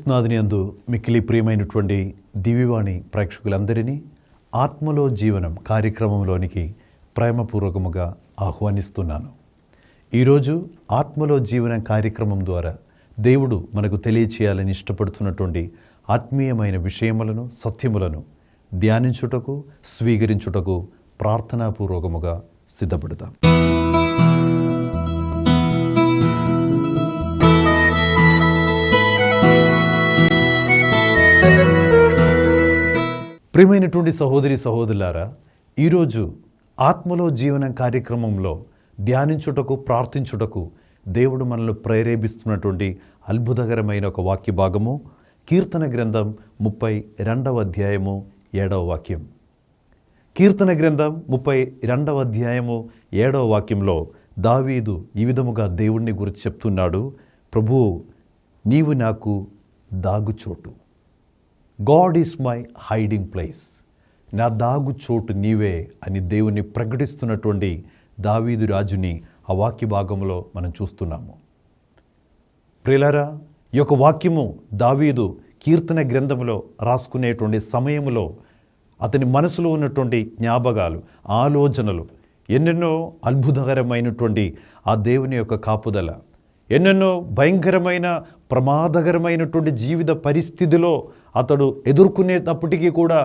క్రీస్తునాథుని యందు మిక్కిలి ప్రియమైనటువంటి దివ్యవాణి ప్రేక్షకులందరినీ ఆత్మలో జీవనం కార్యక్రమంలోనికి ప్రేమపూర్వకముగా ఆహ్వానిస్తున్నాను. ఈరోజు ఆత్మలో జీవనం కార్యక్రమం ద్వారా దేవుడు మనకు తెలియచేయాలని ఇష్టపడుతున్నటువంటి ఆత్మీయమైన విషయములను, సత్యములను ధ్యానించుటకు, స్వీకరించుటకు ప్రార్థనాపూర్వకముగా సిద్ధపడతాం. ప్రియమైనటువంటి సహోదరి సహోదరులారా, ఈరోజు ఆత్మలో జీవనం కార్యక్రమంలో ధ్యానించుటకు, ప్రార్థించుటకు దేవుడు మనల్ని ప్రేరేపిస్తున్నటువంటి అద్భుతకరమైన ఒక వాక్య భాగము కీర్తన గ్రంథం 32వ అధ్యాయము 7వ వాక్యం. కీర్తన గ్రంథం 32వ అధ్యాయము 7వ వాక్యంలో దావీదు ఈ విధముగా దేవుణ్ణి గురించి చెప్తున్నాడు. ప్రభువు, నీవు నాకు దాగుచోటు. God is my hiding place. నా దాగు చోటు నీవే అని దేవుని ప్రకటిస్తున్నటువంటి దావీదు రాజుని ఆ వాక్య భాగంలో మనం చూస్తున్నాము. ప్రియులారా, ఈ యొక్క వాక్యము దావీదు కీర్తన గ్రంథంలో రాసుకునేటువంటి సమయంలో అతని మనసులో ఉన్నటువంటి జ్ఞాపకాలు, ఆలోచనలు, ఎన్నెన్నో అద్భుతకరమైనటువంటి ఆ దేవుని యొక్క కాపుదల, ఎన్నెన్నో భయంకరమైన ప్రమాదకరమైనటువంటి జీవిత పరిస్థితిలో అతడు ఎదుర్కొనేటప్పటికీ కూడా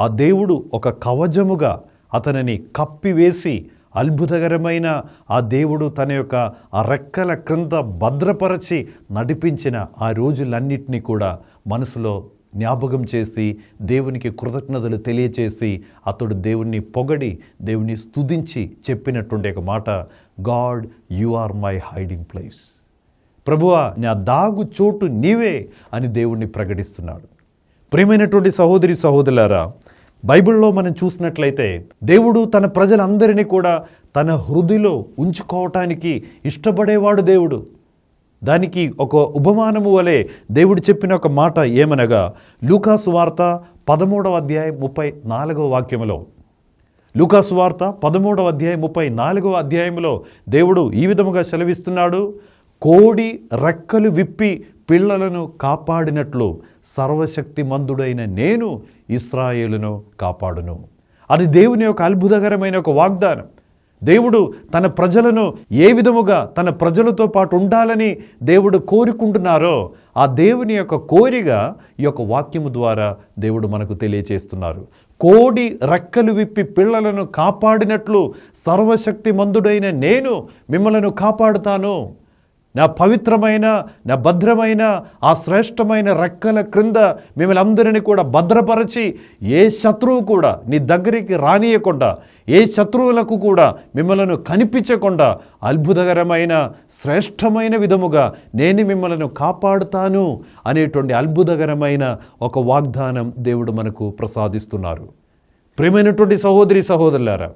ఆ దేవుడు ఒక కవచముగా అతనిని కప్పివేసి అద్భుతకరమైన ఆ దేవుడు తన యొక్క ఆ రెక్కల క్రింద భద్రపరచి నడిపించిన ఆ రోజులన్నిటినీ కూడా మనసులో జ్ఞాపకం చేసి దేవునికి కృతజ్ఞతలు తెలియచేసి అతడు దేవుణ్ణి పొగడి, దేవుని స్తుతించి చెప్పినటువంటి ఒక మాట, God you are my hiding place. ప్రభువా, నా దాగు చోటు నీవే అని దేవుణ్ణి ప్రకటిస్తున్నాడు. ప్రియమైనటువంటి సహోదరి సహోదరులారా, బైబిల్లో మనం చూసినట్లయితే దేవుడు తన ప్రజలందరినీ కూడా తన హృదయలో ఉంచుకోవటానికి ఇష్టపడేవాడు దేవుడు. దానికి ఒక ఉపమానము వలె దేవుడు చెప్పిన ఒక మాట ఏమనగా, లూకాసు వార్త 13వ అధ్యాయం 34వ వాక్యములో, లూకాసు వార్త 13వ అధ్యాయం 34వ అధ్యాయంలో దేవుడు ఈ విధముగా సెలవిస్తున్నాడు. కోడి రెక్కలు విప్పి పిల్లలను కాపాడినట్లు సర్వశక్తిమంతుడైన నేను ఇశ్రాయేలును కాపాడును. అది దేవుని యొక్క అద్భుతకరమైన ఒక వాగ్దానం. దేవుడు తన ప్రజలను ఏ విధముగా తన ప్రజలతో పాటు ఉండాలని దేవుడు కోరుకుంటున్నారో ఆ దేవుని యొక్క కోరిక ఈ యొక్క వాక్యము ద్వారా దేవుడు మనకు తెలియచేస్తున్నారు. కోడి రెక్కలు విప్పి పిల్లలను కాపాడినట్లు సర్వశక్తిమంతుడైన నేను మిమ్మలను కాపాడుతాను. నా పవిత్రమైన, నా భద్రమైన ఆ శ్రేష్టమైన రెక్కల క్రింద మిమ్మల్ని అందరినీ కూడా భద్రపరచి ఏ శత్రువు కూడా నీ దగ్గరికి రానియకుండా, ఏ శత్రువులకు కూడా మిమ్మలను కనిపించకుండా అద్భుతకరమైన శ్రేష్టమైన విధముగా నేను మిమ్మలను కాపాడుతాను అనేటువంటి అద్భుతకరమైన ఒక వాగ్దానం దేవుడు మనకు ప్రసాదిస్తున్నారు. ప్రియమైనటువంటి సహోదరి సహోదరులారా,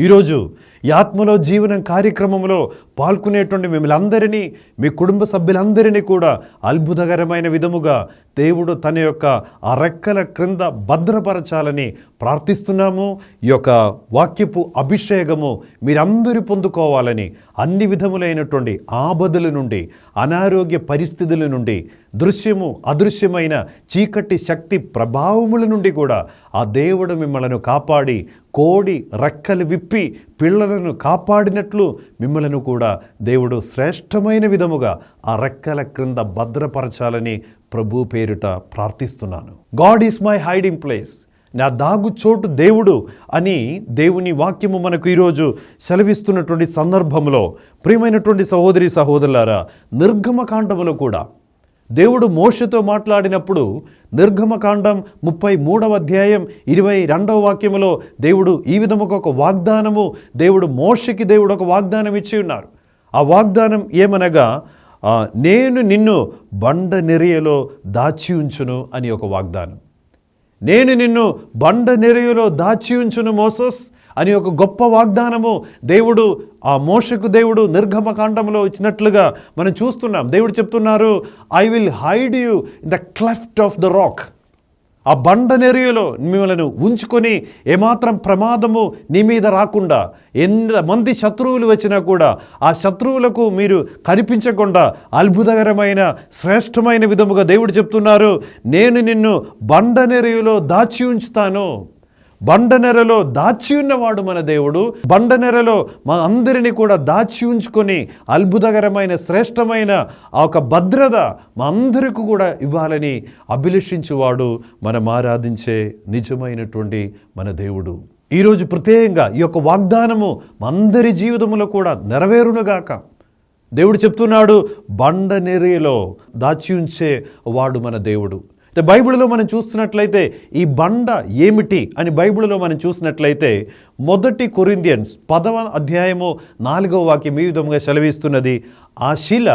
ఈరోజు ఈ ఆత్మలో జీవనం కార్యక్రమంలో పాల్గొనేటువంటి మిమ్మల్ని అందరినీ, మీ కుటుంబ సభ్యులందరినీ కూడా అద్భుతకరమైన విధముగా దేవుడు తన యొక్క ఆ రెక్కల క్రింద భద్రపరచాలని ప్రార్థిస్తున్నాము. ఈ యొక్క వాక్యపు అభిషేకము మీరందరూ పొందుకోవాలని, అన్ని విధములైనటువంటి ఆపదల నుండి, అనారోగ్య పరిస్థితుల నుండి, దృశ్యము అదృశ్యమైన చీకటి శక్తి ప్రభావముల నుండి కూడా ఆ దేవుడు మిమ్మలను కాపాడి, కోడి రెక్కలు విప్పి పిల్లలను కాపాడినట్లు మిమ్మలను కూడా దేవుడు శ్రేష్టమైన విధముగా ఆ రెక్కల క్రింద భద్రపరచాలని ప్రభు పేరిట ప్రార్థిస్తున్నాను. God is my hiding place. నా దాగు చోటు దేవుడు అని దేవుని వాక్యము మనకు ఈరోజు సెలవిస్తున్నటువంటి సందర్భంలో, ప్రియమైనటువంటి సహోదరి సహోదరులారా, నిర్గమకాండములో కూడా దేవుడు మోషేతో మాట్లాడినప్పుడు నిర్గమకాండం 33వ అధ్యాయం 22వ వాక్యములో దేవుడు ఈ విధముగా ఒక వాగ్దానము మోషేకి దేవుడు ఒక వాగ్దానం ఇచ్చి ఉన్నారు. ఆ వాగ్దానం ఏమనగా, నేను నిన్ను బండ నెరియలో దాచి ఉంచును అని ఒక వాగ్దానం. నేను నిన్ను బండ నెరియలో దాచి ఉంచును మోసెస్ అని ఒక గొప్ప వాగ్దానము దేవుడు ఆ మోషకు దేవుడు నిర్గమకాండంలో ఇచ్చినట్లుగా మనం చూస్తున్నాం. దేవుడు చెప్తున్నారు, I will hide you in the cleft of the rock. ఆ బండ నెరియలో మిమ్మల్ని ఉంచుకొని ఏమాత్రం ప్రమాదము నీ మీద రాకుండా, ఎంతమంది శత్రువులు వచ్చినా కూడా ఆ శత్రువులకు మీరు కనిపించకుండా అద్భుతకరమైన శ్రేష్టమైన విధముగా దేవుడు చెప్తున్నారు, నేను నిన్ను బండ నెరియలో దాచి ఉంచుతాను. బండనెరలో దాచి ఉన్నవాడు మన దేవుడు. బండనెరలో మా అందరినీ కూడా దాచి ఉంచుకొని అద్భుతకరమైన శ్రేష్టమైన ఆ ఒక భద్రత మా అందరికీ కూడా ఇవ్వాలని అభిలషించువాడు మనం ఆరాధించే నిజమైనటువంటి మన దేవుడు. ఈరోజు ప్రత్యేకంగా ఈ యొక్క వాగ్దానము మా అందరి జీవితంలో కూడా నెరవేరునుగాక. దేవుడు చెప్తున్నాడు, బండనెరలో దాచి ఉంచే వాడు మన దేవుడు. బైబిల్లో మనం చూస్తున్నట్లయితే ఈ బండ ఏమిటి అని బైబిల్లో మనం చూసినట్లయితే 1 కొరింథియన్స్ 10వ అధ్యాయము 4వ వాక్యం ఈ విధంగా సెలవిస్తున్నది, ఆ శిల,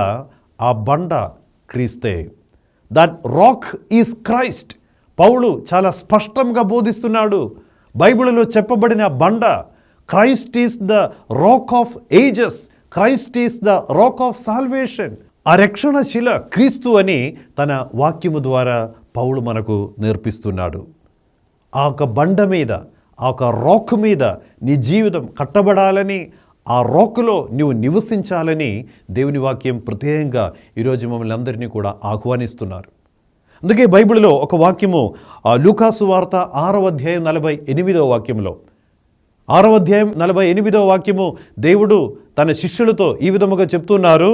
ఆ బండ క్రీస్తే. That rock is Christ. పౌలు చాలా స్పష్టంగా బోధిస్తున్నాడు, బైబిల్లో చెప్పబడిన బండ Christ is the rock of ages, Christ is the rock of salvation. ఆ రక్షణ శిల క్రీస్తు అని తన వాక్యము ద్వారా పౌలు మనకు నేర్పిస్తున్నాడు. ఆ ఒక బండ మీద, ఆ ఒక రాక్ మీద నీ జీవితం కట్టబడాలని, ఆ రాకులో నువ్వు నివసించాలని దేవుని వాక్యం ప్రత్యేకంగా ఈరోజు మమ్మల్ని అందరినీ కూడా ఆహ్వానిస్తున్నారు. అందుకే బైబిల్లో ఒక వాక్యము లూకాసు వార్త 6వ అధ్యాయం 48వ వాక్యంలో, 6వ అధ్యాయం 48వ వాక్యము దేవుడు తన శిష్యులతో ఈ విధముగా చెప్తున్నారు,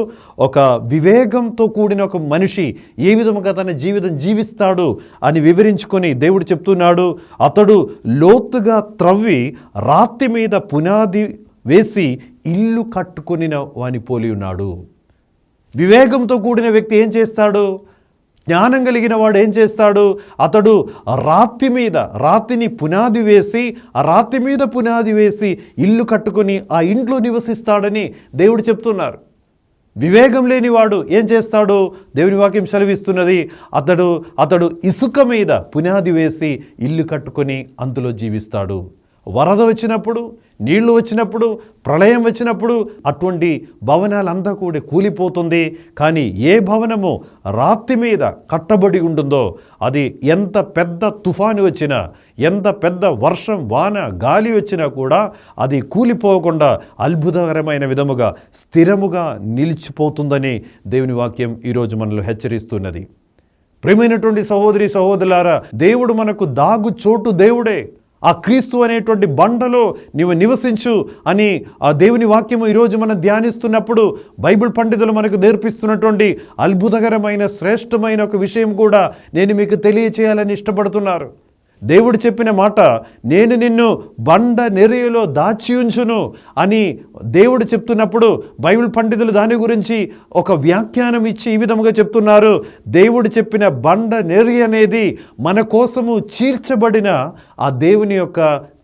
ఒక వివేకంతో కూడిన ఒక మనిషి ఏ విధముగా తన జీవితం జీవిస్తాడు అని వివరించుకొని దేవుడు చెప్తున్నాడు, అతడు లోతుగా త్రవ్వి రాతి మీద పునాది వేసి ఇల్లు కట్టుకొనిన వాని పోలి ఉన్నాడు. వివేకంతో కూడిన వ్యక్తి ఏం చేస్తాడు? జ్ఞానం కలిగిన వాడు ఏం చేస్తాడు? అతడు రాతిని పునాది వేసి, ఆ రాతి మీద పునాది వేసి ఇల్లు కట్టుకొని ఆ ఇంట్లో నివసిస్తాడని దేవుడు చెప్తున్నారు. వివేకం లేనివాడు ఏం చేస్తాడు? దేవుని వాక్యం సెలవిస్తున్నది, అతడు ఇసుక మీద పునాది వేసి ఇల్లు కట్టుకొని అందులో జీవిస్తాడు. వరద వచ్చినప్పుడు, నీళ్లు వచ్చినప్పుడు, ప్రళయం వచ్చినప్పుడు అటువంటి భవనాలంతా కూడా కూలిపోతుంది. కానీ ఏ భవనము రాతి మీద కట్టబడి ఉంటుందో అది ఎంత పెద్ద తుఫాను వచ్చినా, ఎంత పెద్ద వర్షం, వాన, గాలి వచ్చినా కూడా అది కూలిపోకుండా అద్భుతకరమైన విధముగా స్థిరముగా నిలిచిపోతుందని దేవుని వాక్యం ఈరోజు మనల్ని హెచ్చరిస్తున్నది. ప్రియమైనటువంటి సహోదరి సహోదరులారా, దేవుడు మనకు దాగు చోటు దేవుడే. ఆ క్రీస్తు అనేటువంటి బండలో నీవు నివసించు అని ఆ దేవుని వాక్యము ఈరోజు మనం ధ్యానిస్తున్నప్పుడు బైబిల్ పండితులు మనకు నేర్పిస్తున్నటువంటి అద్భుతకరమైన శ్రేష్టమైన ఒక విషయం కూడా నేను మీకు తెలియచేయాలని ఇష్టపడుతున్నారు. దేవుడు చెప్పిన మాట, నేను నిన్ను బండ నెరియలో దాచి ఉంచును అని దేవుడు చెప్తున్నప్పుడు బైబిల్ పండితులు దాని గురించి ఒక వ్యాఖ్యానం ఇచ్చి ఈ విధముగా చెప్తున్నారు, దేవుడు చెప్పిన బండ నెరి అనేది మన కోసము చీల్చబడిన ఆ దేవుని యొక్క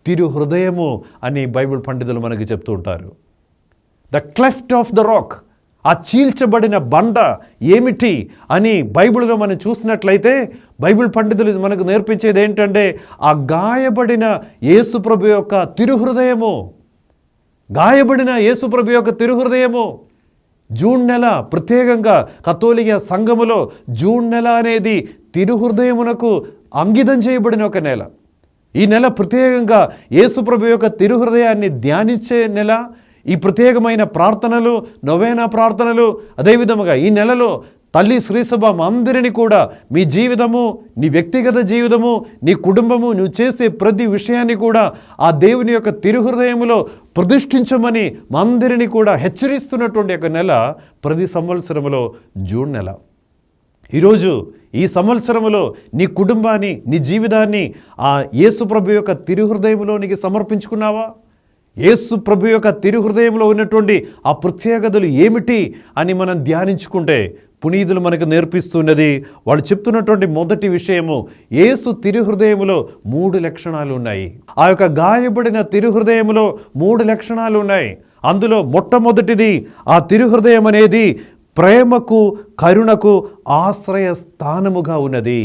తిరు హృదయము అని బైబిల్ పండితులు మనకు చెప్తూ ఉంటారు. The cleft of the rock, ఆ చీల్చబడిన బండ ఏమిటి అని బైబిల్లో మనం చూసినట్లయితే బైబిల్ పండితులు మనకు నేర్పించేది ఏంటంటే, ఆ గాయపడిన యేసుప్రభు యొక్క తిరుహృదయము, గాయపడిన యేసుప్రభు యొక్క తిరుహృదయము. జూన్ నెల ప్రత్యేకంగా కథోలిక సంఘములో జూన్ నెల అనేది తిరుహృదయమునకు అంకితం చేయబడిన ఒక నెల. ఈ నెల ప్రత్యేకంగా యేసుప్రభు యొక్క తిరుహృదయాన్ని ధ్యానించే నెల. ఈ ప్రత్యేకమైన ప్రార్థనలు, నొవేనా ప్రార్థనలు, అదేవిధముగా ఈ నెలలో తల్లి శ్రీసభ అందరినీ కూడా మీ జీవితము, నీ వ్యక్తిగత జీవితము, నీ కుటుంబము, నువ్వు చేసే ప్రతి విషయాన్ని కూడా ఆ దేవుని యొక్క తిరుహృదయములో ప్రతిష్ఠించమని మా అందరినీ కూడా హెచ్చరిస్తున్నటువంటి ఒక నెల ప్రతి సంవత్సరములో జూన్ నెల. ఈరోజు ఈ సంవత్సరములో నీ కుటుంబాన్ని, నీ జీవితాన్ని ఆ యేసు ప్రభు యొక్క తిరుహృదయములోనికి సమర్పించుకున్నావా? యేసు ప్రభు యొక్క తిరుహృదయంలో ఉన్నటువంటి ఆ ప్రత్యేకతలు ఏమిటి అని మనం ధ్యానించుకుంటే పునీతులు మనకు నేర్పిస్తున్నది. వాళ్ళు చెప్తున్నటువంటి మొదటి విషయము, యేసు తిరుహృదయములో 3 లక్షణాలు ఉన్నాయి. ఆ యొక్క గాయపడిన తిరుహృదయములో 3 లక్షణాలు ఉన్నాయి. అందులో మొట్టమొదటిది, ఆ తిరుహృదయం అనేది ప్రేమకు, కరుణకు ఆశ్రయ స్థానముగా ఉన్నది.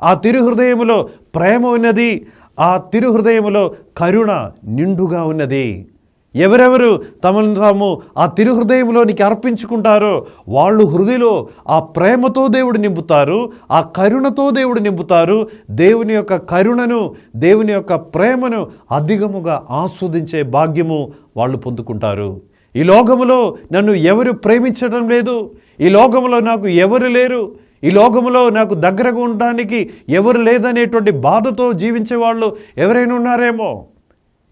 ఆ తిరుహృదయములో ప్రేమ ఉన్నది, ఆ తిరుహృదయములో కరుణ నిండుగా ఉన్నది. ఎవరెవరు తమను తాము ఆ తిరుహృదయంలోనికి అర్పించుకుంటారో వాళ్ళు హృదయలో ఆ ప్రేమతో దేవుడు నింపుతారు, ఆ కరుణతో దేవుడు నింపుతారు. దేవుని యొక్క కరుణను, దేవుని యొక్క ప్రేమను అధికముగా ఆస్వాదించే భాగ్యము వాళ్ళు పొందుకుంటారు. ఈ లోకములో నన్ను ఎవరు ప్రేమించడం లేదు, ఈ లోకములో నాకు ఎవరు లేరు, ఈ లోకములో నాకు దగ్గరగా ఉండడానికి ఎవరు లేదనేటువంటి బాధతో జీవించే వాళ్ళు ఎవరైనా ఉన్నారేమో.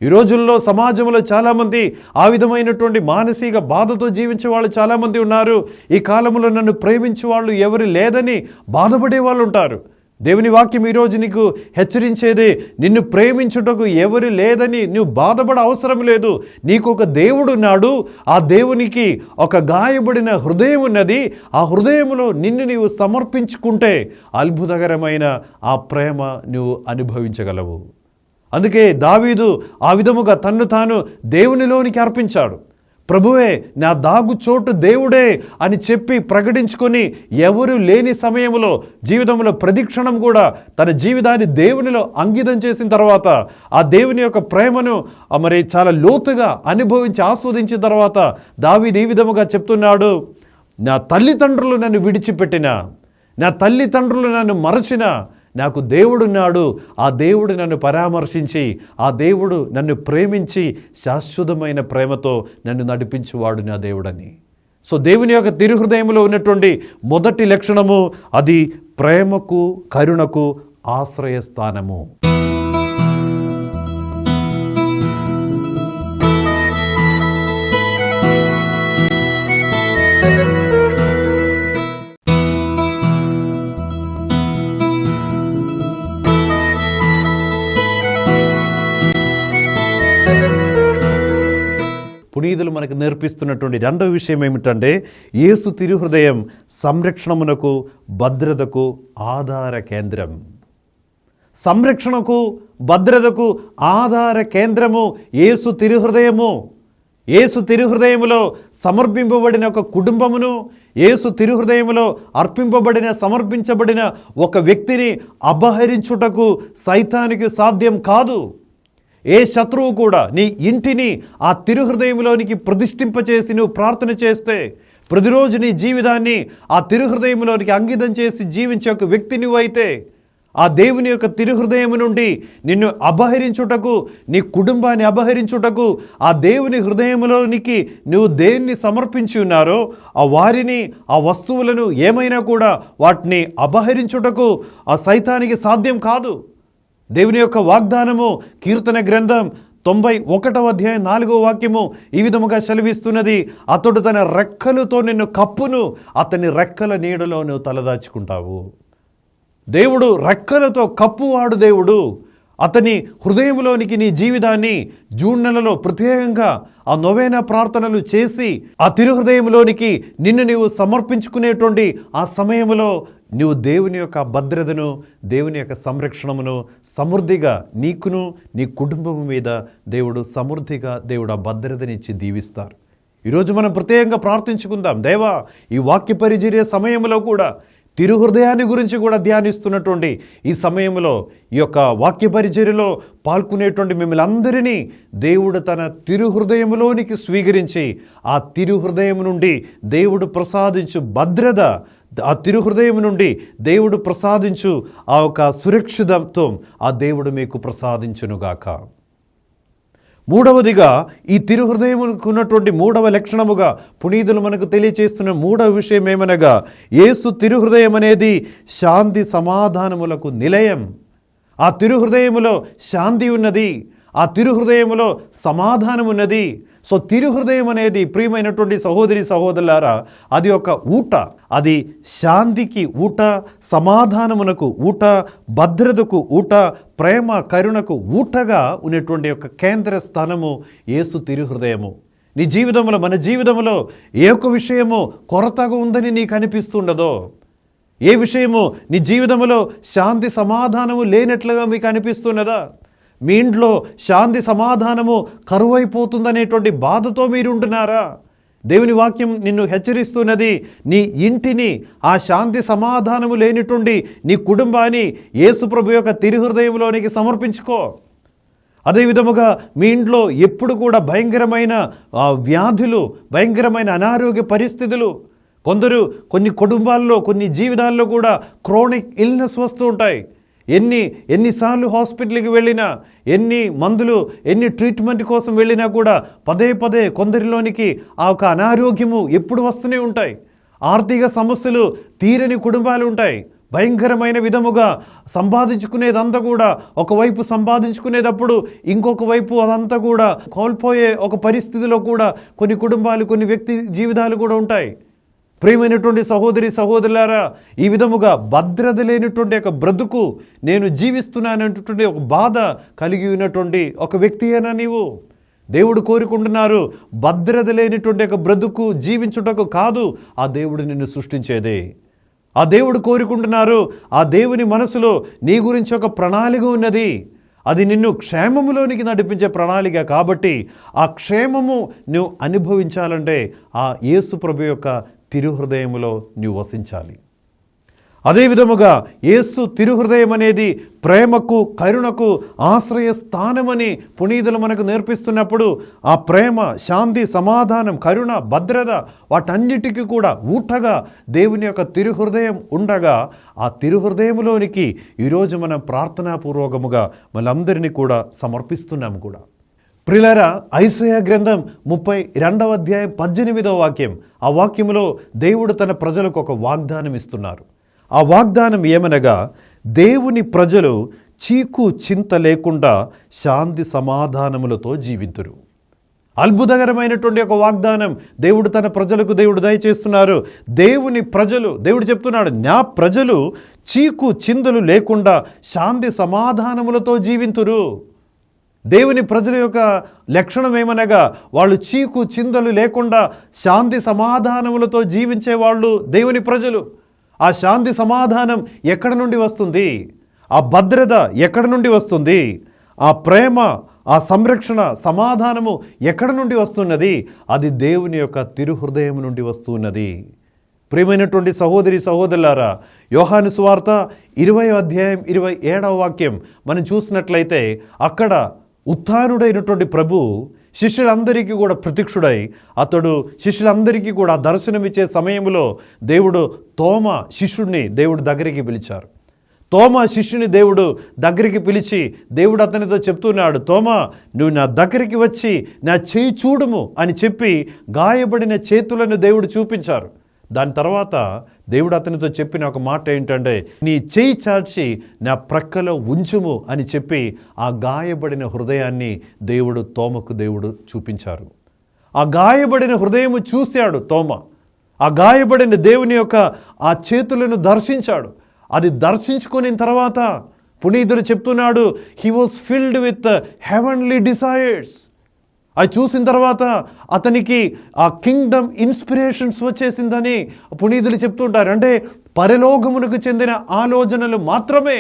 ఈ రోజుల్లో సమాజంలో చాలామంది ఆ విధమైనటువంటి మానసిక బాధతో జీవించే వాళ్ళు చాలామంది ఉన్నారు. ఈ కాలంలో నన్ను ప్రేమించే వాళ్ళు ఎవరు లేదని బాధపడే వాళ్ళు ఉంటారు. దేవుని వాక్యం ఈరోజు నీకు హెచ్చరించేది, నిన్ను ప్రేమించుటకు ఎవరు లేదని నువ్వు బాధపడ అవసరం లేదు. నీకు ఒక దేవుడు ఉన్నాడు, ఆ దేవునికి ఒక గాయపడిన హృదయం ఉన్నది. ఆ హృదయంలో నిన్ను నీవు సమర్పించుకుంటే అద్భుతకరమైన ఆ ప్రేమ నువ్వు అనుభవించగలవు. అందుకే దావీదు ఆ విధముగా తన్ను తాను దేవునిలోనికి అర్పించాడు. ప్రభువే నా దాగు చోటు దేవుడే అని చెప్పి ప్రకటించుకొని ఎవరు లేని సమయంలో జీవితంలో ప్రతిక్షణం కూడా తన జీవితాన్ని దేవునిలో అంకితం చేసిన తర్వాత ఆ దేవుని యొక్క ప్రేమను మరి చాలా లోతుగా అనుభవించి ఆస్వాదించిన తర్వాత దావీదు ఈ విధముగా చెప్తున్నాడు, నా తల్లిదండ్రులు నన్ను విడిచిపెట్టిన, నా తల్లిదండ్రులు నన్ను మరచిన, నాకు దేవుడున్నాడు. ఆ దేవుడు నన్ను పరామర్శించి, ఆ దేవుడు నన్ను ప్రేమించి శాశ్వతమైన ప్రేమతో నన్ను నడిపించువాడు నా దేవుడని. సో దేవుని యొక్క తిరుహృదయంలో ఉన్నటువంటి మొదటి లక్షణము అది ప్రేమకు, కరుణకు ఆశ్రయస్థానము. పునీతులు మనకు నేర్పిస్తున్నటువంటి రెండవ విషయం ఏమిటంటే, యేసు తిరుహృదయం సంరక్షణమునకు, భద్రతకు ఆధార కేంద్రం. సంరక్షణకు, భద్రతకు ఆధార కేంద్రము యేసు తిరుహృదయము. యేసు తిరుహృదయములో సమర్పింపబడిన ఒక కుటుంబమును, యేసు తిరుహృదయములో సమర్పించబడిన ఒక వ్యక్తిని అపహరించుటకు సైతానికి సాధ్యం కాదు. ఏ శత్రువు కూడా నీ ఇంటిని ఆ తిరుహృదయంలోనికి ప్రతిష్ఠింపచేసి నువ్వు ప్రార్థన చేస్తే, ప్రతిరోజు నీ జీవితాన్ని ఆ తిరుహృదయంలోనికి అంకితం చేసి జీవించే ఒక వ్యక్తి నువ్వైతే, ఆ దేవుని యొక్క తిరుహృదయం నుండి నిన్ను అపహరించుటకు, నీ కుటుంబాన్ని అపహరించుటకు ఆ దేవుని హృదయంలోనికి నువ్వు దేన్ని సమర్పించి ఉన్నారో ఆ వారిని, ఆ వస్తువులను ఏమైనా కూడా వాటిని అపహరించుటకు ఆ సైతానికి సాధ్యం కాదు. దేవుని యొక్క వాగ్దానము కీర్తన గ్రంథం 91వ అధ్యాయం 4వ వాక్యము ఈ విధముగా సెలవిస్తున్నది, అతడు తన రెక్కలతో నిన్ను కప్పును, అతని రెక్కల నీడలో నువ్వు తలదాచుకుంటావు. దేవుడు రెక్కలతో కప్పువాడు దేవుడు. అతని హృదయంలోనికి నీ జీవితాన్ని జూన్ నెలలో ప్రత్యేకంగా ఆ నొవేనా ప్రార్థనలు చేసి ఆ తిరుహృదయంలోనికి నిన్ను నీవు సమర్పించుకునేటువంటి ఆ సమయంలో నువ్వు దేవుని యొక్క భద్రతను, దేవుని యొక్క సంరక్షణమును సమృద్ధిగా నీకును నీ కుటుంబం మీద దేవుడు సమృద్ధిగా దేవుడు ఆ భద్రతనిచ్చి దీవిస్తారు. ఈరోజు మనం ప్రత్యేకంగా ప్రార్థించుకుందాం. దేవా, ఈ వాక్య పరిచర్య సమయంలో కూడా తిరుహృదయాన్ని గురించి కూడా ధ్యానిస్తున్నటువంటి ఈ సమయంలో, ఈ యొక్క వాక్య పరిచర్యలో పాల్గొనేటువంటి మిమ్మల్ని అందరినీ దేవుడు తన తిరుహృదయంలోనికి స్వీకరించి ఆ తిరుహృదయం నుండి దేవుడు ప్రసాదించు భద్రత, ఆ తిరుహృదయం నుండి దేవుడు ప్రసాదించు ఆ ఒక సురక్షితత్వం ఆ దేవుడు మీకు ప్రసాదించునుగాక. మూడవదిగా, ఈ తిరుహృదయముకు ఉన్నటువంటి మూడవ లక్షణముగా పునీతులు మనకు తెలియచేస్తున్న మూడవ విషయం ఏమనగా, యేసు తిరుహృదయం అనేది శాంతి సమాధానములకు నిలయం. ఆ తిరుహృదయములో శాంతి ఉన్నది, ఆ తిరుహృదయములో సమాధానం ఉన్నది. సో తిరుహృదయం అనేది ప్రియమైనటువంటి సహోదరి సహోదరులారా, అది ఒక ఊట. అది శాంతికి ఊట, సమాధానమునకు ఊట, భద్రతకు ఊట, ప్రేమ కరుణకు ఊటగా ఉన్నటువంటి ఒక కేంద్ర స్థానము యేసు తిరుహృదయము. నీ జీవితంలో, మన జీవితంలో ఏ ఒక్క విషయము కొరతగా ఉందని నీకు అనిపిస్తుండదో, ఏ విషయము నీ జీవితంలో శాంతి సమాధానము లేనట్లుగా మీకు అనిపిస్తున్నదా, మీ ఇంట్లో శాంతి సమాధానము కరువైపోతుందనేటువంటి బాధతో మీరు ఉంటున్నారా? దేవుని వాక్యం నిన్ను హెచ్చరిస్తున్నది, నీ ఇంటిని, ఆ శాంతి సమాధానము లేనిటువంటి నీ కుటుంబాన్ని యేసు ప్రభు యొక్క తిరుహృదయంలోనికి సమర్పించుకో. అదే విధముగా మీ ఇంట్లో ఎప్పుడు కూడా భయంకరమైన వ్యాధులు, భయంకరమైన అనారోగ్య పరిస్థితులు, కొన్ని కుటుంబాల్లో, కొన్ని జీవితాల్లో కూడా క్రోనిక్ ఇల్నెస్ వస్తూ ఉంటాయి. ఎన్నిసార్లు హాస్పిటల్కి వెళ్ళినా, ఎన్ని మందులు, ఎన్ని ట్రీట్మెంట్ కోసం వెళ్ళినా కూడా పదే పదే కొందరిలోనికి ఆ ఒక అనారోగ్యము ఎప్పుడు వస్తూనే ఉంటాయి. ఆర్థిక సమస్యలు, తీరని కుటుంబాలు ఉంటాయి. భయంకరమైన విధముగా సంపాదించుకునేదంతా కూడా ఒకవైపు సంపాదించుకునేటప్పుడు ఇంకొక వైపు అదంతా కూడా కోల్పోయే ఒక పరిస్థితిలో కూడా కొన్ని కుటుంబాలు, కొన్ని వ్యక్తి జీవితాలు కూడా ఉంటాయి. ప్రియమైనటువంటి సహోదరి సహోదరులారా, ఈ విధముగా భద్రత లేనటువంటి ఒక బ్రతుకు నేను జీవిస్తున్నానటువంటి ఒక బాధ కలిగి ఉన్నటువంటి ఒక వ్యక్తి అయినా నీవు. దేవుడు కోరుకుంటున్నారు, భద్రత లేనిటువంటి ఒక బ్రతుకు జీవించుటకు కాదు ఆ దేవుడు నిన్ను సృష్టించేదే. ఆ దేవుడు కోరుకుంటున్నారు, ఆ దేవుని మనసులో నీ గురించి ఒక ప్రణాళిక ఉన్నది. అది నిన్ను క్షేమములోనికి నడిపించే ప్రణాళిక. కాబట్టి ఆ క్షేమము నువ్వు అనుభవించాలంటే ఆ యేసు ప్రభు యొక్క తిరుహృదయములో నువ్వు వసించాలి. అదే విధముగా యేసు తిరుహృదయం అనేది ప్రేమకు, కరుణకు ఆశ్రయ స్థానమని పునీతులు మనకు నేర్పిస్తున్నప్పుడు, ఆ ప్రేమ, శాంతి, సమాధానం, కరుణ, భద్రత వాటన్నిటికీ కూడా ఊటగా దేవుని యొక్క తిరుహృదయం ఉండగా, ఆ తిరుహృదయంలోనికి ఈరోజు మనం ప్రార్థనాపూర్వకముగా మనందరినీ కూడా సమర్పిస్తున్నాము కూడా. ప్రియులారా, ఐసయా గ్రంథం 32వ అధ్యాయం 18వ వాక్యం, ఆ వాక్యములో దేవుడు తన ప్రజలకు ఒక వాగ్దానం ఇస్తున్నారు. ఆ వాగ్దానం ఏమనగా, దేవుని ప్రజలు చీకు చింత లేకుండా శాంతి సమాధానములతో జీవింతురు. అద్భుతకరమైనటువంటి ఒక వాగ్దానం దేవుడు తన ప్రజలకు దయచేస్తున్నారు. దేవుని ప్రజలు, దేవుడు చెప్తున్నాడు, నా ప్రజలు చీకు చింతలు లేకుండా శాంతి సమాధానములతో జీవింతురు. దేవుని ప్రజల యొక్క లక్షణం ఏమనగా, వాళ్ళు చీకు చిందలు లేకుండా శాంతి సమాధానములతో జీవించే వాళ్ళు దేవుని ప్రజలు. ఆ శాంతి సమాధానం ఎక్కడి నుండి వస్తుంది? ఆ భద్రత ఎక్కడి నుండి వస్తుంది? ఆ ప్రేమ, ఆ సంరక్షణ, సమాధానము ఎక్కడి నుండి వస్తున్నది? అది దేవుని యొక్క తిరుహృదయం నుండి వస్తున్నది. ప్రియమైనటువంటి సహోదరి సహోదరులారా, యోహాను సువార్త 20వ అధ్యాయం 27వ వాక్యం మనం చూసినట్లయితే, అక్కడ ఉత్థానుడైనటువంటి ప్రభు శిష్యులందరికీ కూడా ప్రత్యక్షుడై, అతడు శిష్యులందరికీ కూడా దర్శనమిచ్చే సమయంలో దేవుడు తోమ శిష్యుడిని దేవుడు దగ్గరికి పిలిచారు. తోమ శిష్యుని దేవుడు దగ్గరికి పిలిచి దేవుడు అతనితో చెప్తున్నాడు, తోమా, నువ్వు నా దగ్గరికి వచ్చి నా చేయి చూడుము అని చెప్పి గాయపడిన చేతులను దేవుడు చూపించారు. దాని తర్వాత దేవుడు అతనితో చెప్పిన ఒక మాట ఏంటంటే, నీ చేయి చాచి నా ప్రక్కలో ఉంచుము అని చెప్పి ఆ గాయపడిన హృదయాన్ని తోమకు దేవుడు చూపించారు. ఆ గాయపడిన హృదయము చూశాడు తోమ. ఆ గాయపడిన దేవుని యొక్క ఆ చేతులను దర్శించాడు. అది దర్శించుకున్న తర్వాత పునీతుడు చెప్తున్నాడు, he was filled with heavenly desires. అది చూసిన తర్వాత అతనికి ఆ కింగ్డమ్ ఇన్స్పిరేషన్స్ వచ్చేసిందని పునీతులు చెప్తుంటారు. అంటే పరలోకమునకు చెందిన ఆలోచనలు మాత్రమే.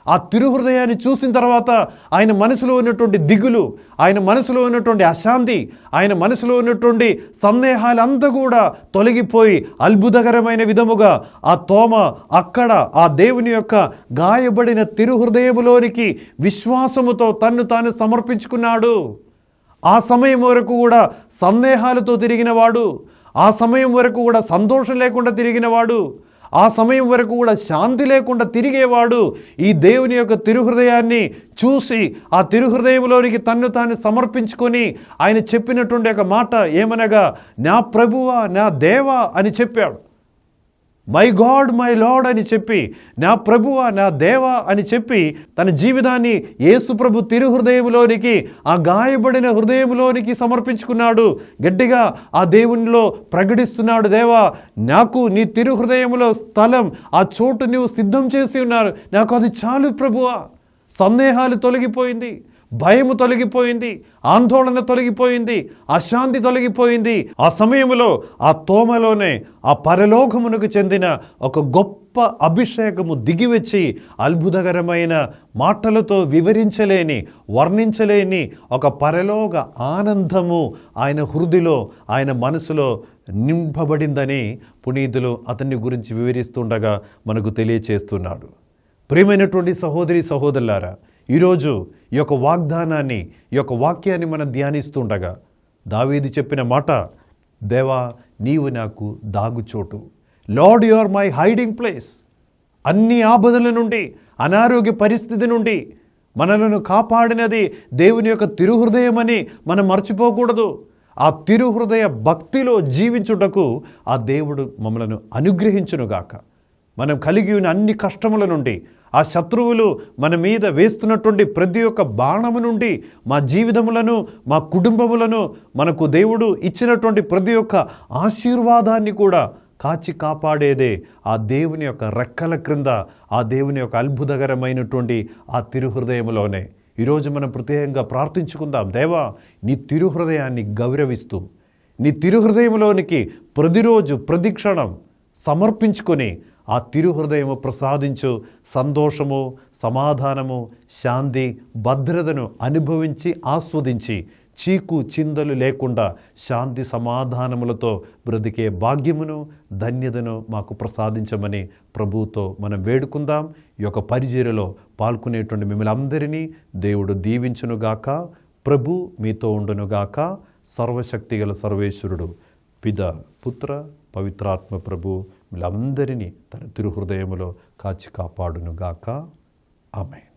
ఆ తిరుహృదయాన్ని చూసిన తర్వాత ఆయన మనసులో ఉన్నటువంటి దిగులు, ఆయన మనసులో ఉన్నటువంటి అశాంతి, ఆయన మనసులో ఉన్నటువంటి సందేహాలంతా కూడా తొలగిపోయి అద్భుతకరమైన విధముగా ఆ తోమ అక్కడ ఆ దేవుని యొక్క గాయపడిన తిరుహృదయములోనికి విశ్వాసముతో తన్ను తాను సమర్పించుకున్నాడు. ఆ సమయం వరకు కూడా సందేహాలతో తిరిగినవాడు, ఆ సమయం వరకు కూడా సంతోషం లేకుండా తిరిగినవాడు, ఆ సమయం వరకు కూడా శాంతి లేకుండా తిరిగేవాడు ఈ దేవుని యొక్క తిరుహృదయాన్ని చూసి ఆ తిరుహృదయంలోనికి తన్ను తాను సమర్పించుకొని ఆయన చెప్పినటువంటి ఒక మాట ఏమనగా, నా ప్రభువా, నా దేవా అని చెప్పాడు. మై గాడ్, మై లార్డ్ అని చెప్పి, నా ప్రభువా, నా దేవా అని చెప్పి తన జీవితాన్ని యేసు ప్రభు తిరుహృదయంలోనికి, ఆ గాయపడిన హృదయంలోనికి సమర్పించుకున్నాడు. గట్టిగా ఆ దేవునిలో ప్రకటిస్తున్నాడు, దేవా, నాకు నీ తిరుహృదయంలో స్థలం, ఆ చోటు నీవు సిద్ధం చేసి ఉన్నారు, నాకు అది చాలు ప్రభువా. సందేహాలు తొలగిపోయింది, భయము తొలగిపోయింది, ఆందోళన తొలగిపోయింది, అశాంతి తొలగిపోయింది. ఆ సమయంలో ఆ తోమలోనే ఆ పరలోకమునకు చెందిన ఒక గొప్ప అభిషేకము దిగివచ్చి అద్భుతకరమైన మాటలతో వివరించలేని, వర్ణించలేని ఒక పరలోక ఆనందము ఆయన హృదయలో, ఆయన మనసులో నింపబడిందని పునీతులు అతన్ని గురించి వివరిస్తుండగా మనకు తెలియచేస్తున్నాడు. ప్రియమైనటువంటి సహోదరి సహోదరులారా, ఈరోజు ఈ యొక్క వాగ్దానాన్ని, ఈ యొక్క వాక్యాన్ని మనం ధ్యానిస్తుండగా దావీదు చెప్పిన మాట, దేవా నీవు నాకు దాగుచోటు, Lord you are my hiding place. అన్ని ఆపదల నుండి, అనారోగ్య పరిస్థితి నుండి మనలను కాపాడినది దేవుని యొక్క తిరుహృదయమని మనం మర్చిపోకూడదు. ఆ తిరుహృదయ భక్తిలో జీవించుటకు ఆ దేవుడు మమ్మలను అనుగ్రహించునుగాక. మనం కలిగి ఉన్న అన్ని కష్టముల నుండి, ఆ శత్రువులు మన మీద వేస్తున్నటువంటి ప్రతి ఒక్క బాణము నుండి మా జీవితములను, మా కుటుంబములను, మనకు దేవుడు ఇచ్చినటువంటి ప్రతి ఒక్క ఆశీర్వాదాన్ని కూడా కాచి కాపాడేదే ఆ దేవుని యొక్క రెక్కల క్రింద, ఆ దేవుని యొక్క అద్భుతకరమైనటువంటి ఆ తిరుహృదయములోనే. ఈరోజు మనం ప్రత్యేకంగా ప్రార్థించుకుందాం. దేవా నీ తిరుహృదయాన్ని గౌరవిస్తూ, నీ తిరుహృదయంలోనికి ప్రతిరోజు ప్రతిక్షణం సమర్పించుకొని ఆ తిరుహృదయము ప్రసాదించు సంతోషము, సమాధానము, శాంతి, భద్రతను అనుభవించి ఆస్వాదించి చీకు చిందలు లేకుండా శాంతి సమాధానములతో బ్రతికే భాగ్యమును, ధన్యతను మాకు ప్రసాదించమని ప్రభువుతో మనం వేడుకుందాం. ఈ యొక్క పరిచర్యలో పాల్గొనేటువంటి మిమ్మల్ని అందరినీ దేవుడు దీవించునుగాక. ప్రభు మీతో ఉండునుగాక. సర్వశక్తిగల సర్వేశ్వరుడు పిత, పుత్ర, పవిత్రాత్మ ప్రభు వీళ్ళందరినీ తన తిరుహృదయములో కాచి కాపాడునుగాక. ఆమేన్.